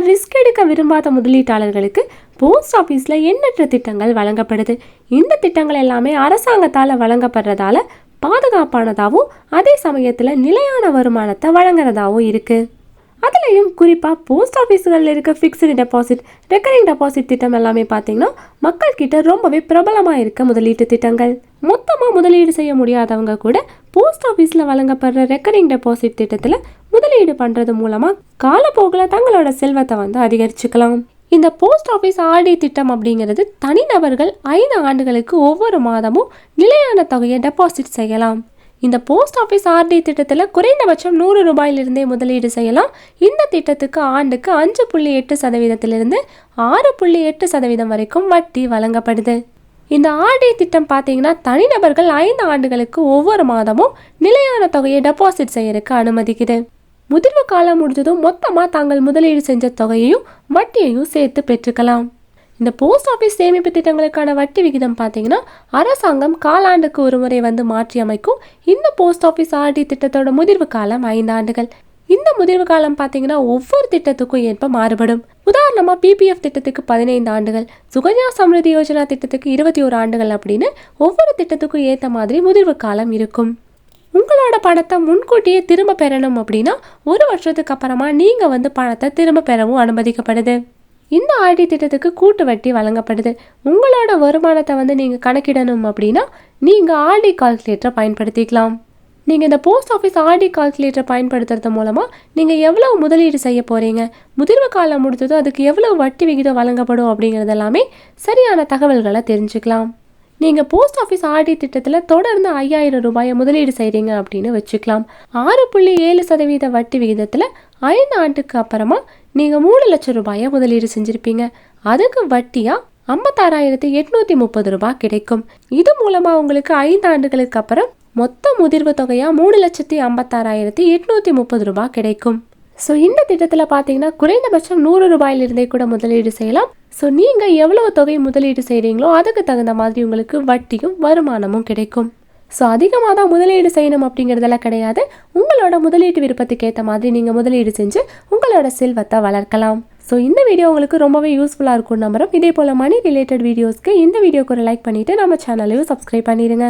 Risk எடுக்க விரும்பாத முதலீட்டாளர்களுக்கு போஸ்ட் ஆஃபீஸில் எண்ணற்ற திட்டங்கள் வழங்கப்படுது. இந்த திட்டங்கள் எல்லாமே அரசாங்கத்தால் வழங்கப்படுறதால பாதுகாப்பானதாகவும் அதே சமயத்தில் நிலையான வருமானத்தை வழங்குறதாகவும் இருக்குது. அதுலேயும் குறிப்பாக போஸ்ட் ஆஃபீஸுகளில் இருக்க ஃபிக்ஸ்டு டெபாசிட், ரெக்கரிங் டெபாசிட் திட்டம் எல்லாமே பார்த்தீங்கன்னா மக்கள்கிட்ட ரொம்பவே பிரபலமாக இருக்க முதலீட்டு திட்டங்கள். மொத்தமாக முதலீடு செய்ய முடியாதவங்க கூட போஸ்ட் ஆஃபீஸில் வழங்கப்படுற ரெக்கரிங் டெபாசிட் திட்டத்தில் முதலீடு பண்ணுறது மூலமாக காலப்போக்கில் தங்களோட செல்வத்தை அதிகரிச்சுக்கலாம். இந்த போஸ்ட் ஆஃபீஸ் ஆர்டி திட்டம் அப்படிங்கிறது தனிநபர்கள் 5 ஆண்டுகளுக்கு ஒவ்வொரு மாதமும் நிலையான தொகையை டெபாசிட் செய்யலாம். இந்த போஸ்ட் ஆஃபீஸ் ஆர்டி திட்டத்தில் குறைந்தபட்சம் 100 ரூபாயிலிருந்தே முதலீடு செய்யலாம். இந்த திட்டத்துக்கு ஆண்டுக்கு 5.8% 6.8% வரைக்கும் வட்டி வழங்கப்படுது. இந்த ஆர்டி திட்டம் பார்த்தீங்கன்னா தனிநபர்கள் 5 ஆண்டுகளுக்கு ஒவ்வொரு மாதமும் நிலையான தொகையை டெபாசிட் செய்யறதுக்கு அனுமதிக்குது. முதிர்வு காலம் முடிஞ்சதும் மொத்தமாக தாங்கள் முதலீடு செஞ்ச தொகையையும் வட்டியையும் சேர்த்து பெற்றுக்கலாம். இந்த போஸ்ட் ஆஃபீஸ் சேமிப்பு திட்டங்களுக்கான வட்டி விகிதம் பார்த்தீங்கன்னா அரசாங்கம் காலாண்டுக்கு ஒரு முறை மாற்றி அமைக்கும். இந்த போஸ்ட் ஆஃபீஸ் ஆர்டி திட்டத்தோட முதிர்வு காலம் 5 ஆண்டுகள். இந்த முதிர்வு காலம் பார்த்தீங்கன்னா ஒவ்வொரு திட்டத்துக்கும் ஏற்ப மாறுபடும். உதாரணமாக பிபிஎஃப் திட்டத்துக்கு 15 ஆண்டுகள், சுகன்யா சம்ருதி யோஜனா திட்டத்துக்கு 21 ஆண்டுகள் அப்படின்னு ஒவ்வொரு திட்டத்துக்கும் ஏற்ற மாதிரி முதிர்வு காலம் இருக்கும். உங்களோட பணத்தை முன்கூட்டியே திரும்ப பெறணும் அப்படின்னா 1 வருஷத்துக்கு அப்புறமா நீங்கள் பணத்தை திரும்ப பெறவும் அனுமதிக்கப்படுது. இந்த ஆர்டி திட்டத்துக்கு கூட்டு வட்டி வழங்கப்படுது. உங்களோட வருமானத்தை நீங்கள் கணக்கிடணும் அப்படின்னா நீங்கள் ஆர்டி கால்குலேட்டரை பயன்படுத்திக்கலாம். நீங்கள் இந்த போஸ்ட் ஆஃபீஸ் ஆர்டி கால்குலேட்டரை பயன்படுத்துறது மூலமாக நீங்கள் எவ்வளவு முதலீடு செய்ய போகிறீங்க, முதிர்வு காலம் முடிஞ்சதோ அதுக்கு எவ்வளவு வட்டி விகிதம் வழங்கப்படும் அப்படிங்கிறது எல்லாமே சரியான தகவல்களை தெரிஞ்சுக்கலாம். நீங்கள் போஸ்ட் ஆஃபீஸ் ஆர்டி திட்டத்தில் தொடர்ந்து 5000 ரூபாயை முதலீடு செய்கிறீங்க அப்படின்னு வச்சுக்கலாம். 6.7% வட்டி விகிதத்தில் 5 ஆண்டுக்கு அப்புறமா நீங்கள் 3 லட்சம் ரூபாயை முதலீடு செஞ்சுருப்பீங்க. அதுக்கு வட்டியாக 56,830 ரூபாய் கிடைக்கும். இது மூலமாக உங்களுக்கு 5 ஆண்டுகளுக்கு அப்புறம் மொத்த முதிர்வு தொகையாக 3,56,830 ரூபாய் கிடைக்கும். ஸோ இந்த திட்டத்தில் பார்த்தீங்கன்னா குறைந்தபட்சம் 100 ரூபாயிலிருந்தே கூட முதலீடு செய்யலாம். ஸோ நீங்கள் எவ்வளவு தொகை முதலீடு செய்கிறீங்களோ அதுக்கு தகுந்த மாதிரி உங்களுக்கு வட்டியும் வருமானமும் கிடைக்கும். ஸோ அதிகமாக தான் முதலீடு செய்யணும் அப்படிங்கிறதெல்லாம் கிடையாது. உங்களோட முதலீட்டு விருப்பத்துக்கு ஏற்ற மாதிரி நீங்கள் முதலீடு செஞ்சு உங்களோட செல்வத்தை வளர்க்கலாம். ஸோ இந்த வீடியோ உங்களுக்கு ரொம்பவே யூஸ்ஃபுல்லாக இருக்கும் நம்புறோம். இதே போல் மணி ரிலேட்டட் வீடியோஸ்க்கு இந்த வீடியோக்கு ஒரு லைக் பண்ணிவிட்டு நம்ம சேனலையும் சப்ஸ்கிரைப் பண்ணிடுங்க.